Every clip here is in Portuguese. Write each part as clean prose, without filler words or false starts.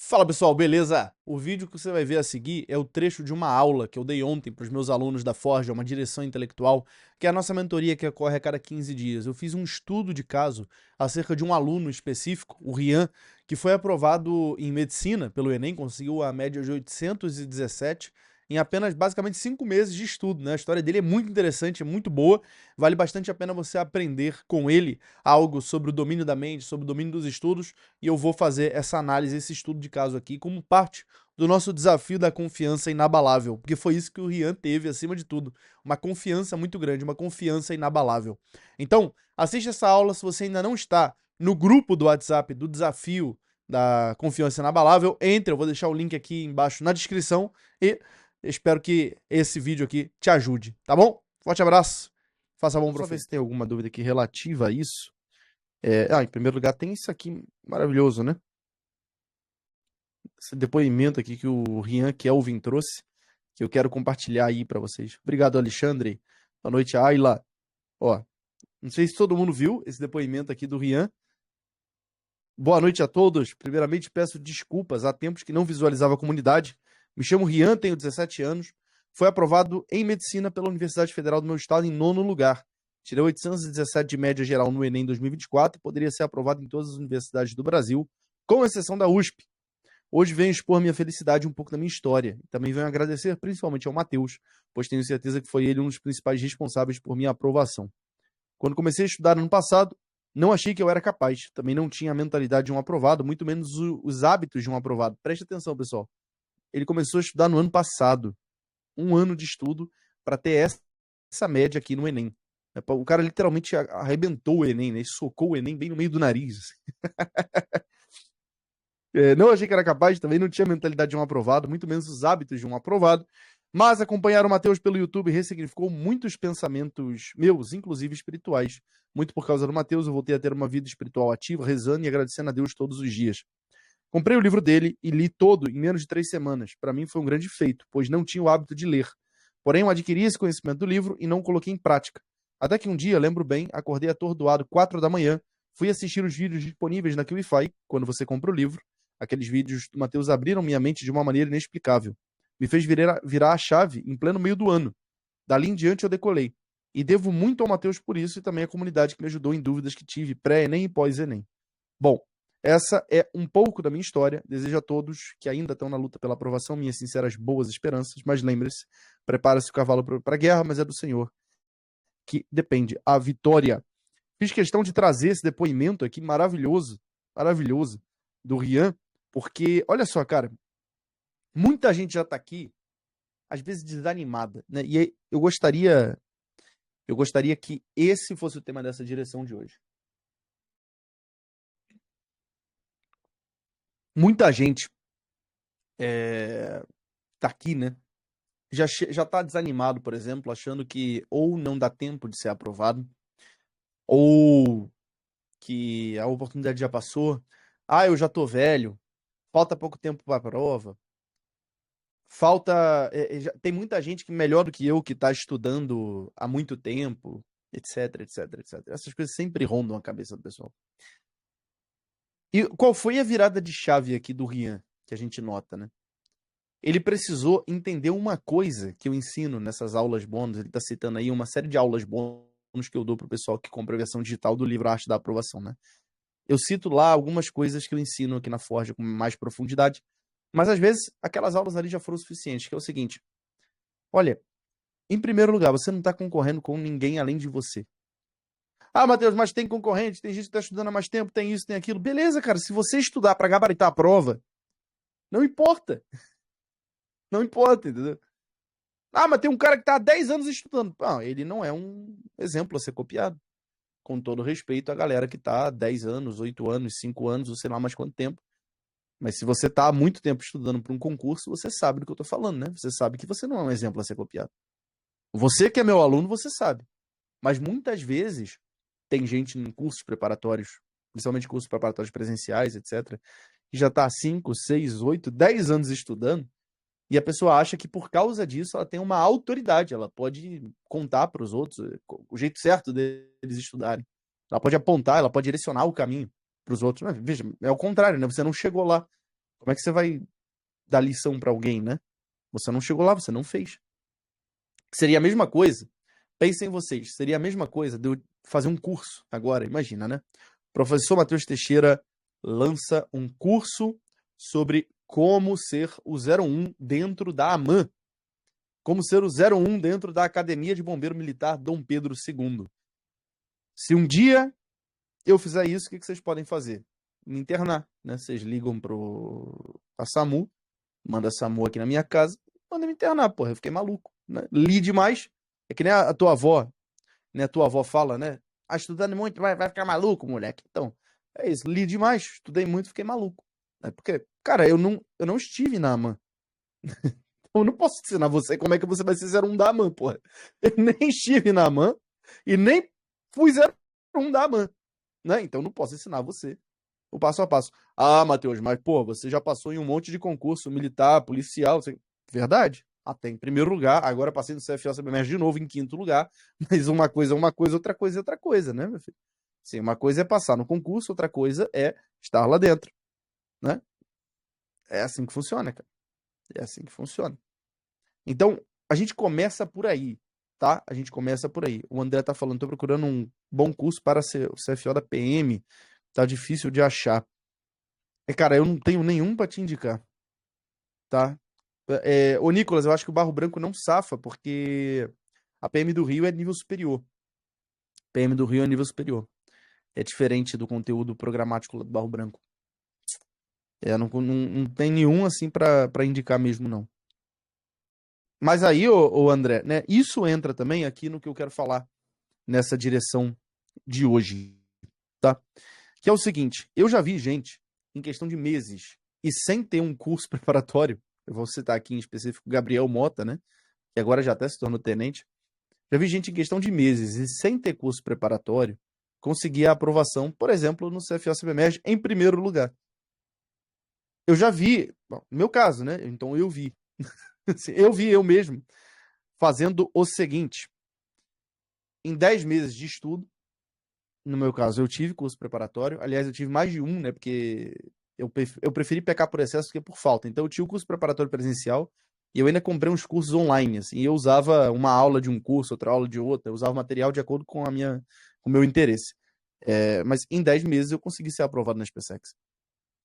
Fala pessoal, beleza? O vídeo que você vai ver a seguir é o trecho de uma aula que eu dei ontem para os meus alunos da Forja, uma direção intelectual, que é a nossa mentoria que ocorre a cada 15 dias. Eu fiz um estudo de caso acerca de um aluno específico, o Rian, que foi aprovado em medicina pelo Enem, conseguiu a média de 817 em apenas basicamente 5 meses de estudo, né? A história dele é muito interessante, é muito boa, vale bastante a pena você aprender com ele algo sobre o domínio da mente, sobre o domínio dos estudos, e eu vou fazer essa análise, esse estudo de caso aqui, como parte do nosso desafio da confiança inabalável, porque foi isso que o Rian teve, acima de tudo, uma confiança muito grande, uma confiança inabalável. Então, assiste essa aula se você ainda não está no grupo do WhatsApp do desafio da confiança inabalável, entre, eu vou deixar o link aqui embaixo na descrição, e espero que esse vídeo aqui te ajude, tá bom? Forte abraço, faça bom Só ver proveito. se tem alguma dúvida aqui relativa a isso. Em primeiro lugar, tem isso aqui maravilhoso, né? Esse depoimento aqui que o Rian Kelvin trouxe, que eu quero compartilhar aí para vocês. Obrigado, Alexandre. Boa noite, Ayla. Ó, não sei se todo mundo viu esse depoimento aqui do Rian. Boa noite a todos. Primeiramente, peço desculpas. Há tempos que não visualizava a comunidade. Me chamo Rian, tenho 17 anos. Foi aprovado em medicina pela Universidade Federal do meu estado em 9º lugar. Tirei 817 de média geral no Enem 2024 e poderia ser aprovado em todas as universidades do Brasil, com exceção da USP. Hoje venho expor minha felicidade e um pouco da minha história. E também venho agradecer principalmente ao Matheus, pois tenho certeza que foi ele um dos principais responsáveis por minha aprovação. Quando comecei a estudar no ano passado, não achei que eu era capaz. Também não tinha a mentalidade de um aprovado, muito menos os hábitos de um aprovado. Preste atenção, pessoal. Ele começou a estudar no ano passado. Um ano de estudo para ter essa média aqui no Enem. O cara literalmente arrebentou o Enem, né? Ele socou o Enem bem no meio do nariz. Não achei que era capaz, também não tinha a mentalidade de um aprovado, muito menos os hábitos de um aprovado. Mas acompanhar o Matheus pelo YouTube ressignificou muitos pensamentos meus, inclusive espirituais. Muito por causa do Matheus, eu voltei a ter uma vida espiritual ativa, rezando e agradecendo a Deus todos os dias. Comprei o livro dele e li todo em menos de 3 semanas. Para mim foi um grande feito, pois não tinha o hábito de ler. Porém, eu adquiri esse conhecimento do livro e não coloquei em prática. Até que um dia, lembro bem, acordei atordoado 4 da manhã, fui assistir os vídeos disponíveis na QIFI, quando você compra o livro. Aqueles vídeos do Matheus abriram minha mente de uma maneira inexplicável. Me fez virar a chave em pleno meio do ano. Dali em diante eu decolei. E devo muito ao Matheus por isso e também à comunidade que me ajudou em dúvidas que tive pré-ENEM e pós-ENEM. Bom, essa é um pouco da minha história. Desejo a todos que ainda estão na luta pela aprovação minhas sinceras boas esperanças, mas lembre-se, prepara-se o cavalo para a guerra, mas é do Senhor que depende a vitória. Fiz questão de trazer esse depoimento aqui maravilhoso, maravilhoso, do Rian, porque, olha só, cara, muita gente já está aqui, às vezes desanimada, né? E aí eu gostaria que esse fosse o tema dessa direção de hoje. Muita gente tá aqui, né? Já tá desanimado, por exemplo, achando que ou não dá tempo de ser aprovado, ou que a oportunidade já passou. Ah, eu já tô velho, falta pouco tempo para a prova. Tem muita gente que melhor do que eu que tá estudando há muito tempo, etc, etc, etc. Essas coisas sempre rondam a cabeça do pessoal. E qual foi a virada de chave aqui do Rian, que a gente nota, né? Ele precisou entender uma coisa que eu ensino nessas aulas bônus. Ele está citando aí uma série de aulas bônus que eu dou para o pessoal que compra a versão digital do livro Arte da Aprovação, né? Eu cito lá algumas coisas que eu ensino aqui na Forja com mais profundidade, mas às vezes aquelas aulas ali já foram suficientes, que é o seguinte: olha, em primeiro lugar, você não está concorrendo com ninguém além de você. Ah, Matheus, mas tem concorrente, tem gente que está estudando há mais tempo, tem isso, tem aquilo. Beleza, cara, se você estudar para gabaritar a prova, não importa. Não importa, entendeu? Ah, mas tem um cara que está há 10 anos estudando. Não, ele não é um exemplo a ser copiado. Com todo respeito à galera que está há 10 anos, 8 anos, 5 anos, ou sei lá mais quanto tempo. Mas se você está há muito tempo estudando para um concurso, você sabe do que eu estou falando, né? Você sabe que você não é um exemplo a ser copiado. Você que é meu aluno, você sabe. Mas muitas vezes tem gente em cursos preparatórios, principalmente cursos preparatórios presenciais, etc., que já está há 5, 6, 8, 10 anos estudando. E a pessoa acha que por causa disso ela tem uma autoridade, ela pode contar para os outros o jeito certo deles estudarem. Ela pode apontar, ela pode direcionar o caminho para os outros. Mas, veja, é o contrário, né? Você não chegou lá. Como é que você vai dar lição pra alguém, né? Você não chegou lá, você não fez. Seria a mesma coisa, pensem vocês, seria a mesma coisa de eu fazer um curso agora, imagina, né? O professor Matheus Teixeira lança um curso sobre como ser o 01 dentro da AMAN. Como ser o 01 dentro da Academia de Bombeiro Militar Dom Pedro II. Se um dia eu fizer isso, o que vocês podem fazer? Me internar, né? Vocês ligam pra SAMU, manda a SAMU aqui na minha casa, manda me internar, porra. Eu fiquei maluco, né? Li demais. É que nem a tua avó, né? A tua avó fala, né? Ah, estudando muito, vai ficar maluco, moleque. Então, é isso. Li demais, estudei muito, fiquei maluco. É porque, cara, eu não estive na AMAN. Eu não posso ensinar você como é que você vai ser 01 da AMAN, porra. Eu nem estive na AMAN e nem fui 01 da AMAN, né? Então não posso ensinar você o passo a passo. Ah, Matheus, mas, pô, você já passou em um monte de concurso militar, policial. Verdade. Até em primeiro lugar. Agora passei no CFO CBMES de novo em quinto lugar. Mas uma coisa é uma coisa, outra coisa é outra coisa, né, meu filho? Sim, uma coisa é passar no concurso, outra coisa é estar lá dentro, né? É assim que funciona, cara. É assim que funciona. Então, a gente começa por aí, tá? A gente começa por aí. O André tá falando, tô procurando um bom curso para ser o CFO da PM. Tá difícil de achar. Cara, eu não tenho nenhum para te indicar, tá? Ô, Nicolas, eu acho que o Barro Branco não safa, porque a PM do Rio é nível superior. PM do Rio é nível superior. É diferente do conteúdo programático do Barro Branco. Não tem nenhum assim para indicar mesmo, não. Mas aí, ô André, né? Isso entra também aqui no que eu quero falar nessa direção de hoje, tá? Que é o seguinte, eu já vi gente, em questão de meses, e sem ter um curso preparatório, eu vou citar aqui em específico Gabriel Mota, né? Que agora já até se tornou tenente. Já vi gente em questão de meses e sem ter curso preparatório conseguir a aprovação, por exemplo, no CFO CBMERG em primeiro lugar. Eu já vi, bom, no meu caso, né? Então eu vi. Eu vi eu mesmo fazendo o seguinte: em 10 meses de estudo, no meu caso, eu tive curso preparatório. Aliás, eu tive mais de um, né? Porque eu preferi pecar por excesso do que por falta. Então, eu tinha o curso preparatório presencial e eu ainda comprei uns cursos online, assim. E eu usava uma aula de um curso, outra aula de outra. Eu usava material de acordo com com o meu interesse. Mas em 10 meses eu consegui ser aprovado na SpaceX.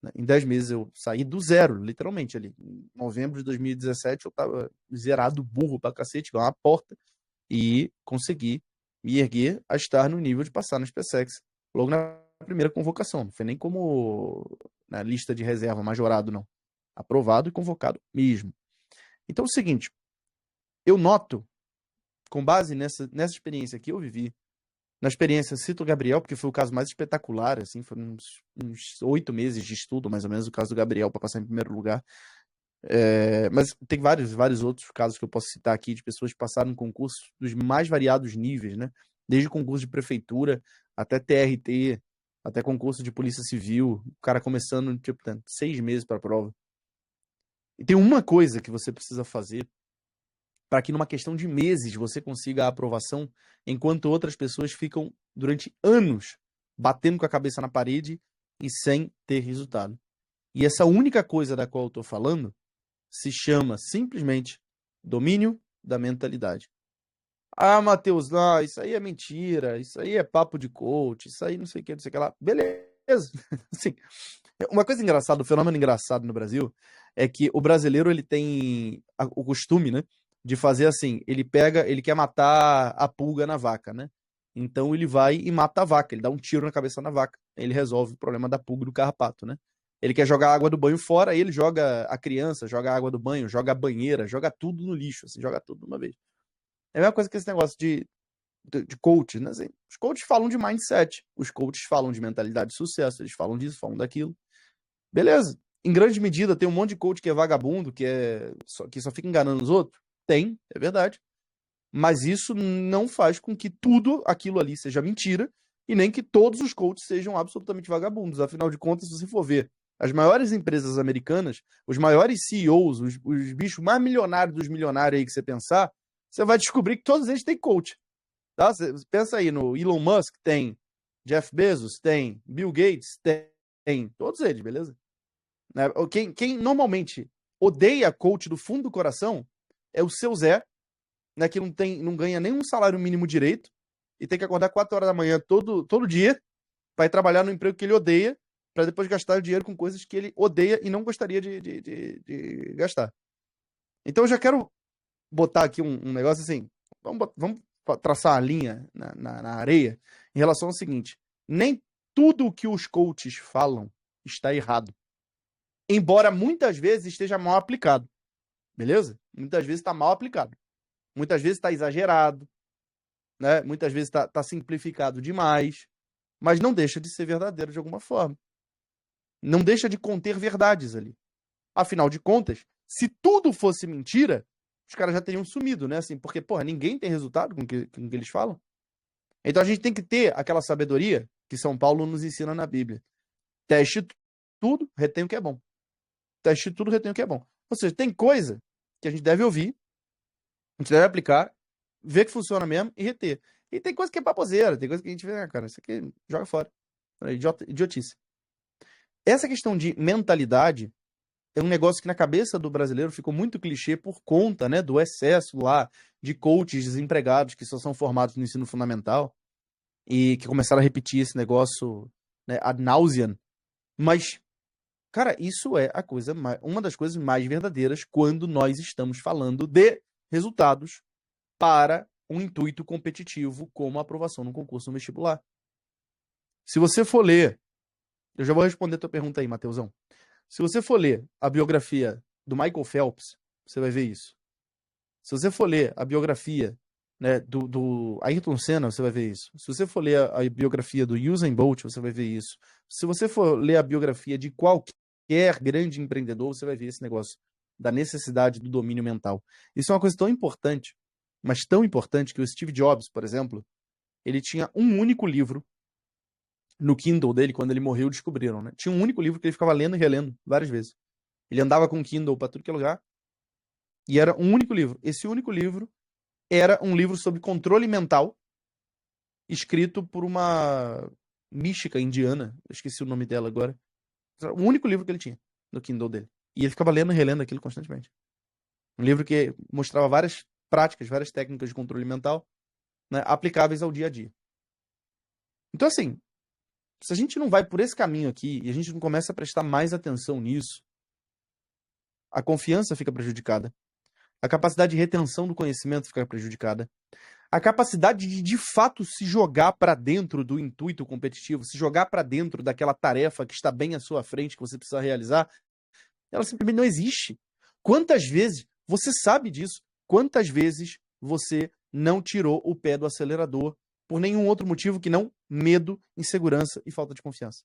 Né? Em 10 meses eu saí do zero, literalmente ali. Em novembro de 2017 eu tava zerado, burro pra cacete, igual uma porta. E consegui me erguer a estar no nível de passar na SpaceX logo na primeira convocação. Não foi nem como na lista de reserva majorado, não. Aprovado e convocado mesmo. Então é o seguinte, eu noto, com base nessa experiência que eu vivi, na experiência, cito o Gabriel, porque foi o caso mais espetacular, assim, foram uns 8 meses de estudo, mais ou menos, o caso do Gabriel, para passar em primeiro lugar. Mas tem vários outros casos que eu posso citar aqui de pessoas que passaram em concursos dos mais variados níveis, né? Desde concurso de prefeitura até TRT, até concurso de polícia civil, o cara começando, tipo, 6 meses para a prova. E tem uma coisa que você precisa fazer para que numa questão de meses você consiga a aprovação, enquanto outras pessoas ficam durante anos batendo com a cabeça na parede e sem ter resultado. E essa única coisa da qual eu estou falando se chama simplesmente domínio da mentalidade. Ah, Matheus, não, isso aí é mentira, isso aí é papo de coach, isso aí não sei o que, não sei o que lá. Beleza. Assim, uma coisa engraçada, um fenômeno engraçado no Brasil é que o brasileiro ele tem o costume, né, de fazer assim, ele quer matar a pulga na vaca, né? Então ele vai e mata a vaca, ele dá um tiro na cabeça da vaca, ele resolve o problema da pulga e do carrapato, né? Ele quer jogar a água do banho fora, aí ele joga a criança, joga a água do banho, joga a banheira, joga tudo no lixo, assim, joga tudo de uma vez. É a mesma coisa que esse negócio de coach, né? Assim, os coaches falam de mindset, os coaches falam de mentalidade de sucesso, eles falam disso, falam daquilo. Beleza. Em grande medida, tem um monte de coach que é vagabundo, que só fica enganando os outros. Tem, é verdade. Mas isso não faz com que tudo aquilo ali seja mentira e nem que todos os coaches sejam absolutamente vagabundos. Afinal de contas, se você for ver as maiores empresas americanas, os maiores CEOs, os bichos mais milionários dos milionários aí que você pensar, você vai descobrir que todos eles têm coach. Tá? Você pensa aí no Elon Musk, tem. Jeff Bezos, tem. Bill Gates, tem. Todos eles, beleza? né? Quem normalmente odeia coach do fundo do coração é o seu Zé, né, que não ganha nenhum salário mínimo direito e tem que acordar 4 horas da manhã todo dia para ir trabalhar no emprego que ele odeia, para depois gastar o dinheiro com coisas que ele odeia e não gostaria de gastar. Então eu já quero botar aqui um negócio assim, vamos traçar a linha na areia em relação ao seguinte: nem tudo o que os coaches falam está errado, embora muitas vezes esteja mal aplicado, beleza? Muitas vezes está mal aplicado, muitas vezes está exagerado, né? Muitas vezes está simplificado demais, mas não deixa de ser verdadeiro de alguma forma. Não deixa de conter verdades ali. Afinal de contas, se tudo fosse mentira, os caras já teriam sumido, né? Assim, porque, porra, ninguém tem resultado com o que eles falam. Então a gente tem que ter aquela sabedoria que São Paulo nos ensina na Bíblia. Teste tudo, retém o que é bom. Teste tudo, retém o que é bom. Ou seja, tem coisa que a gente deve ouvir, a gente deve aplicar, ver que funciona mesmo e reter. E tem coisa que é baboseira, tem coisa que a gente vê, cara, isso aqui joga fora. Idiotice. Essa questão de mentalidade é um negócio que na cabeça do brasileiro ficou muito clichê por conta, né, do excesso lá de coaches desempregados que só são formados no ensino fundamental e que começaram a repetir esse negócio, né, ad nauseam. Mas, cara, isso é uma das coisas mais verdadeiras quando nós estamos falando de resultados para um intuito competitivo como a aprovação no concurso no vestibular. Se você for ler, eu já vou responder a tua pergunta aí, Mateusão. Se você for ler a biografia do Michael Phelps, você vai ver isso. Se você for ler a biografia, né, do Ayrton Senna, você vai ver isso. Se você for ler a biografia do Usain Bolt, você vai ver isso. Se você for ler a biografia de qualquer grande empreendedor, você vai ver esse negócio da necessidade do domínio mental. Isso é uma coisa tão importante, mas tão importante que o Steve Jobs, por exemplo, ele tinha um único livro no Kindle dele, quando ele morreu, descobriram, né? Tinha um único livro que ele ficava lendo e relendo várias vezes. Ele andava com o Kindle para tudo que é lugar. E era um único livro. Esse único livro era um livro sobre controle mental, escrito por uma mística indiana. Eu esqueci o nome dela agora. Era o único livro que ele tinha no Kindle dele. E ele ficava lendo e relendo aquilo constantemente. Um livro que mostrava várias práticas, várias técnicas de controle mental, né, aplicáveis ao dia a dia. Então, assim, se a gente não vai por esse caminho aqui e a gente não começa a prestar mais atenção nisso, a confiança fica prejudicada, a capacidade de retenção do conhecimento fica prejudicada, a capacidade de fato se jogar para dentro do intuito competitivo, se jogar para dentro daquela tarefa que está bem à sua frente, que você precisa realizar, ela simplesmente não existe. Quantas vezes, você sabe disso, quantas vezes você não tirou o pé do acelerador por nenhum outro motivo que não medo, insegurança e falta de confiança?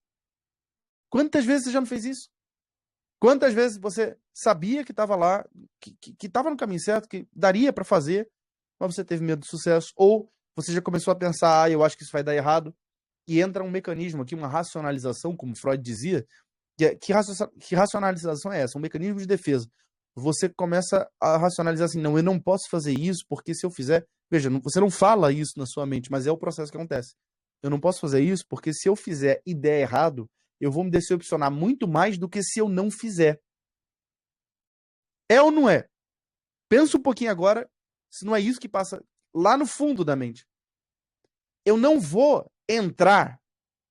Quantas vezes você já não fez isso? Quantas vezes você sabia que estava lá, que estava no caminho certo, que daria para fazer, mas você teve medo de sucesso? Ou você já começou a pensar, eu acho que isso vai dar errado, e entra um mecanismo aqui, uma racionalização, como Freud dizia. Que racionalização é essa? Um mecanismo de defesa. Você começa a racionalizar assim, não, eu não posso fazer isso, porque se eu fizer... Veja, você não fala isso na sua mente, mas é o processo que acontece. Eu não posso fazer isso, porque se eu fizer e der errado, eu vou me decepcionar muito mais do que se eu não fizer. É ou não é? Pensa um pouquinho agora, se não é isso que passa lá no fundo da mente. Eu não vou entrar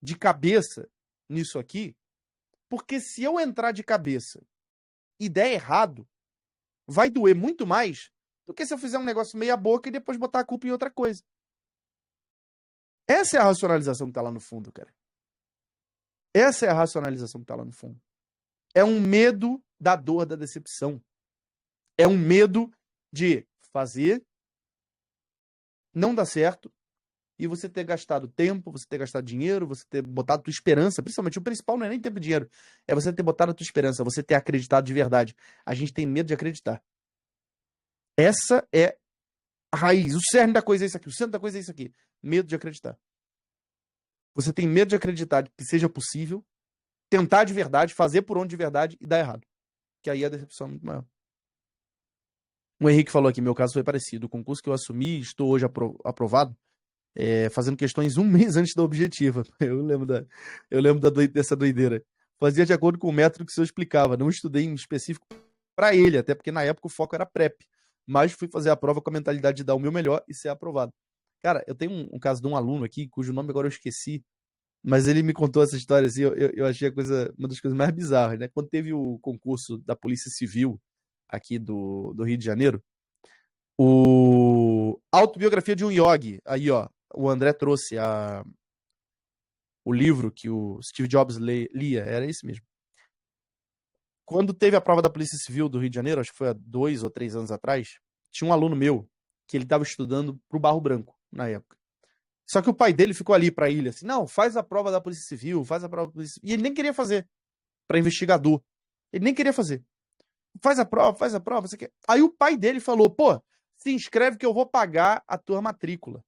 de cabeça nisso aqui, porque se eu entrar de cabeça e der errado, vai doer muito mais do que se eu fizer um negócio meia boca e depois botar a culpa em outra coisa. Essa é a racionalização que tá lá no fundo, cara. Essa é a racionalização que tá lá no fundo. É um medo da dor, da decepção. É um medo de fazer, não dar certo, e você ter gastado tempo, você ter gastado dinheiro, você ter botado tua esperança, principalmente o principal não é nem tempo e dinheiro, é você ter botado a tua esperança, você ter acreditado de verdade. A gente tem medo de acreditar. Essa é a raiz, o cerne da coisa é isso aqui, o centro da coisa é isso aqui, medo de acreditar. Você tem medo de acreditar que seja possível, tentar de verdade, fazer por onde de verdade e dar errado. Que aí a decepção é muito maior. O Henrique falou aqui, meu caso foi parecido. O concurso que eu assumi, estou hoje aprovado, fazendo questões um mês antes da objetiva. Eu lembro dessa doideira. Fazia de acordo com o método que o senhor explicava. Não estudei em específico para ele, até porque na época o foco era prep. Mas fui fazer a prova com a mentalidade de dar o meu melhor e ser aprovado. Cara, eu tenho um caso de um aluno aqui, cujo nome agora eu esqueci, mas ele me contou essa história assim, eu achei uma das coisas mais bizarras, né? Quando teve o concurso da Polícia Civil aqui do Rio de Janeiro, o Autobiografia de um Yogi, aí ó, o André trouxe o livro que o Steve Jobs lia, era esse mesmo. Quando teve a prova da Polícia Civil do Rio de Janeiro, acho que foi há 2 ou 3 anos atrás, tinha um aluno meu que ele estava estudando pro Barro Branco na época. Só que o pai dele ficou ali pra ele, assim, não, faz a prova da Polícia Civil, faz a prova da Polícia Civil. E ele nem queria fazer, pra investigador. Ele nem queria fazer. Faz a prova, você quer. Aí o pai dele falou, pô, se inscreve que eu vou pagar a tua matrícula.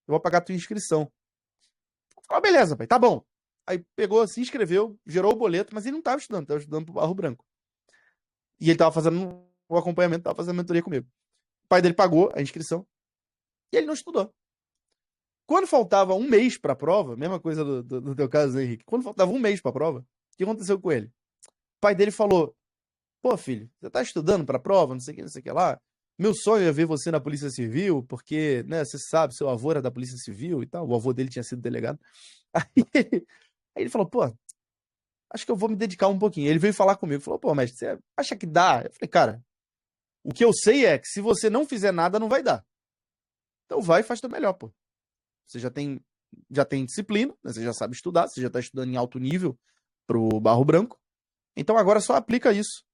Eu vou pagar a tua inscrição. Falei, beleza, pai, tá bom. Aí pegou, se inscreveu, gerou o boleto, mas ele não tava estudando pro Barro Branco. E ele tava fazendo o acompanhamento, tava fazendo a mentoria comigo. O pai dele pagou a inscrição e ele não estudou. Quando faltava um mês pra prova, mesma coisa do teu caso, né, Henrique? Quando faltava um mês pra prova, o que aconteceu com ele? O pai dele falou, pô, filho, você tá estudando pra prova, não sei o que lá. Meu sonho é ver você na Polícia Civil, porque, né, você sabe, seu avô era da Polícia Civil e tal, o avô dele tinha sido delegado. Aí ele falou, pô, acho que eu vou me dedicar um pouquinho. Ele veio falar comigo, falou, pô, mestre, você acha que dá? Eu falei, cara, o que eu sei é que se você não fizer nada, não vai dar. Então vai e faz teu melhor, pô. Você já tem disciplina, né? Você já sabe estudar, você já tá estudando em alto nível pro Barro Branco. Então agora só aplica isso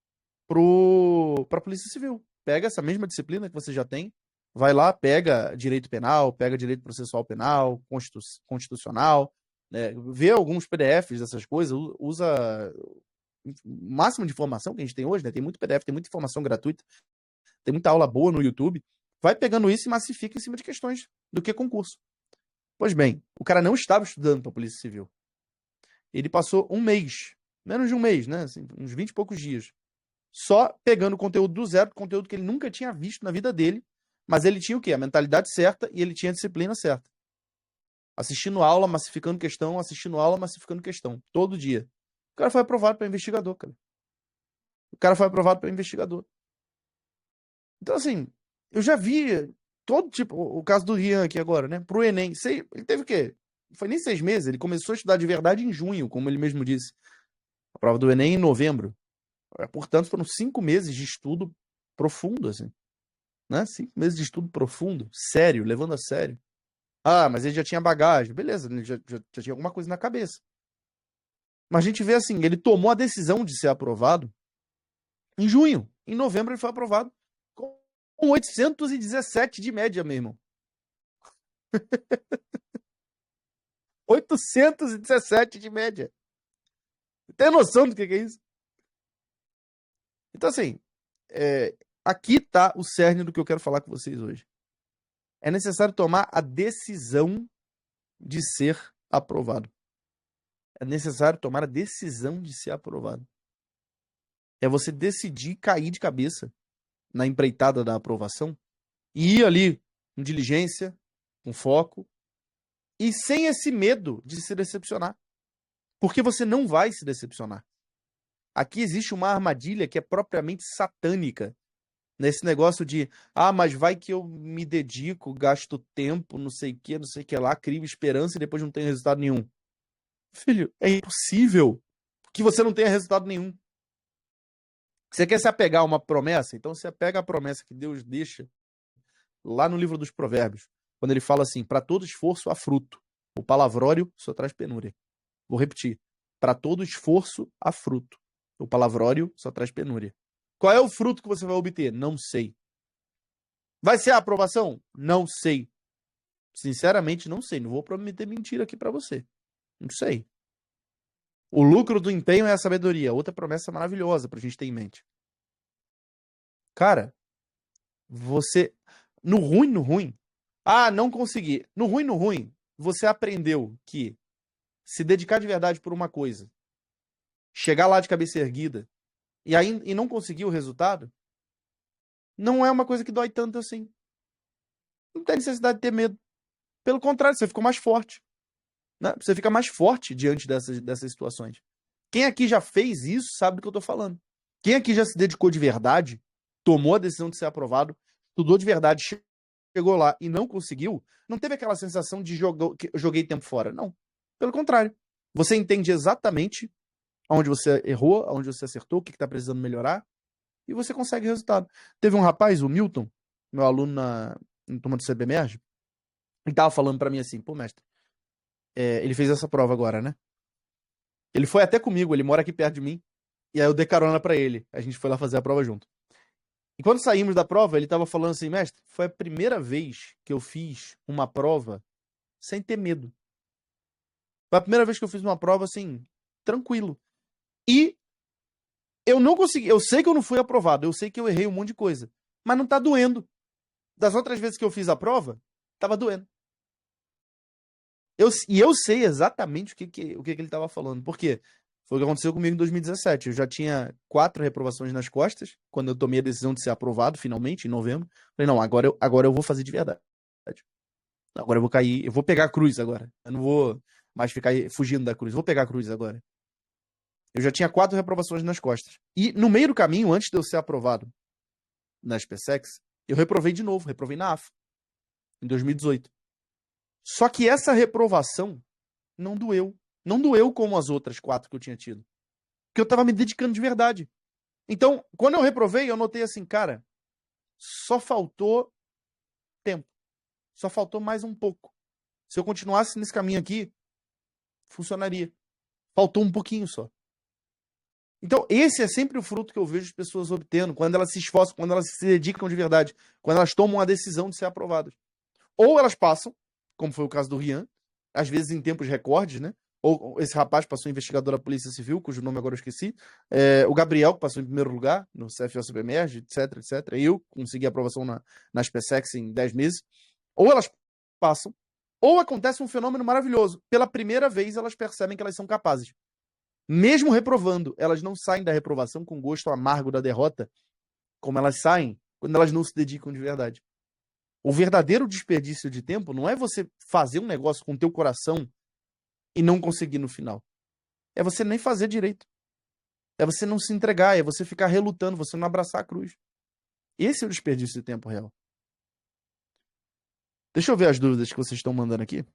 pra Polícia Civil. Pega essa mesma disciplina que você já tem, vai lá, pega direito penal, pega direito processual penal, constitucional, né? Vê alguns PDFs dessas coisas, usa o máximo de informação que a gente tem hoje, né? Tem muito PDF, tem muita informação gratuita, tem muita aula boa no YouTube. Vai pegando isso e massifica em cima de questões do que concurso. Pois bem, o cara não estava estudando para a Polícia Civil. Ele passou um mês, menos de um mês, né? Assim, uns 20 e poucos dias, só pegando conteúdo do zero, conteúdo que ele nunca tinha visto na vida dele, mas ele tinha o quê? A mentalidade certa e ele tinha a disciplina certa. Assistindo aula, massificando questão, assistindo aula, massificando questão, todo dia. O cara foi aprovado para investigador, cara. O cara foi aprovado para investigador. Então, assim, eu já vi todo tipo, o caso do Rian aqui agora, né? Pro Enem. Ele teve o quê? Não foi nem 6 meses, ele começou a estudar de verdade em junho, como ele mesmo disse. A prova do Enem em novembro. Portanto, foram 5 meses de estudo profundo, assim. Né? 5 meses de estudo profundo, sério, levando a sério. Ah, mas ele já tinha bagagem. Beleza, ele já tinha alguma coisa na cabeça. Mas a gente vê assim, ele tomou a decisão de ser aprovado em junho. Em novembro ele foi aprovado com 817 de média, meu irmão. 817 de média. Tem noção do que é isso? Então, assim, aqui tá o cerne do que eu quero falar com vocês hoje. É necessário tomar a decisão de ser aprovado. É necessário tomar a decisão de ser aprovado. É você decidir cair de cabeça na empreitada da aprovação e ir ali com diligência, com foco e sem esse medo de se decepcionar. Porque você não vai se decepcionar. Aqui existe uma armadilha que é propriamente satânica. Nesse negócio de, mas vai que eu me dedico, gasto tempo, não sei o que lá, crio esperança e depois não tenho resultado nenhum. Filho, é impossível que você não tenha resultado nenhum. Você quer se apegar a uma promessa? Então você pega a promessa que Deus deixa lá no livro dos Provérbios, quando ele fala assim, para todo esforço há fruto, o palavrório só traz penúria. Vou repetir, para todo esforço há fruto, o palavrório só traz penúria. Qual é o fruto que você vai obter? Não sei. Vai ser a aprovação? Não sei. Sinceramente, não sei. Não vou prometer mentira aqui para você. Não sei. O lucro do empenho é a sabedoria. Outra promessa maravilhosa pra gente ter em mente. Cara, você... No ruim. Não consegui. No ruim, você aprendeu que se dedicar de verdade por uma coisa, chegar lá de cabeça erguida e não conseguir o resultado, não é uma coisa que dói tanto assim. Não tem necessidade de ter medo. Pelo contrário, você ficou mais forte. Né? Você fica mais forte diante dessas situações. Quem aqui já fez isso sabe do que eu tô falando. Quem aqui já se dedicou de verdade, tomou a decisão de ser aprovado, estudou de verdade, chegou lá e não conseguiu, não teve aquela sensação de que eu joguei tempo fora. Não. Pelo contrário. Você entende exatamente onde você errou, onde você acertou, o que está precisando melhorar, e você consegue resultado. Teve um rapaz, o Milton, meu aluno na turma do CBMERG, ele tava falando para mim assim, pô, mestre, ele fez essa prova agora, né? Ele foi até comigo, ele mora aqui perto de mim, e aí eu dei carona pra ele. A gente foi lá fazer a prova junto. E quando saímos da prova, ele tava falando assim, mestre, foi a primeira vez que eu fiz uma prova sem ter medo. Foi a primeira vez que eu fiz uma prova assim, tranquilo. E eu não consegui, eu sei que eu não fui aprovado, eu sei que eu errei um monte de coisa, mas não tá doendo. Das outras vezes que eu fiz a prova, tava doendo. E eu sei exatamente o que ele estava falando. Por quê? Foi o que aconteceu comigo em 2017. Eu já tinha 4 reprovações nas costas, quando eu tomei a decisão de ser aprovado, finalmente, em novembro. Falei, não, agora eu vou fazer de verdade. Agora eu vou cair, eu vou pegar a cruz agora. Eu não vou mais ficar fugindo da cruz. Eu vou pegar a cruz agora. Eu já tinha 4 reprovações nas costas. E no meio do caminho, antes de eu ser aprovado na SpaceX, eu reprovei de novo, reprovei na AFA, em 2018. Só que essa reprovação não doeu. Não doeu como as outras 4 que eu tinha tido. Porque eu tava me dedicando de verdade. Então, quando eu reprovei, eu notei assim, cara, só faltou tempo. Só faltou mais um pouco. Se eu continuasse nesse caminho aqui, funcionaria. Faltou um pouquinho só. Então, esse é sempre o fruto que eu vejo as pessoas obtendo quando elas se esforçam, quando elas se dedicam de verdade, quando elas tomam a decisão de ser aprovadas. Ou elas passam, como foi o caso do Rian, às vezes em tempos recordes, né? Ou esse rapaz passou investigador da Polícia Civil, cujo nome agora eu esqueci. O Gabriel, que passou em primeiro lugar no CFO Submerge, etc, etc. Eu consegui aprovação na SpaceX em 10 meses. Ou elas passam, ou acontece um fenômeno maravilhoso. Pela primeira vez, elas percebem que elas são capazes. Mesmo reprovando, elas não saem da reprovação com gosto amargo da derrota, como elas saem quando elas não se dedicam de verdade. O verdadeiro desperdício de tempo não é você fazer um negócio com o teu coração e não conseguir no final. É você nem fazer direito. É você não se entregar, é você ficar relutando, você não abraçar a cruz. Esse é o desperdício de tempo real. Deixa eu ver as dúvidas que vocês estão mandando aqui.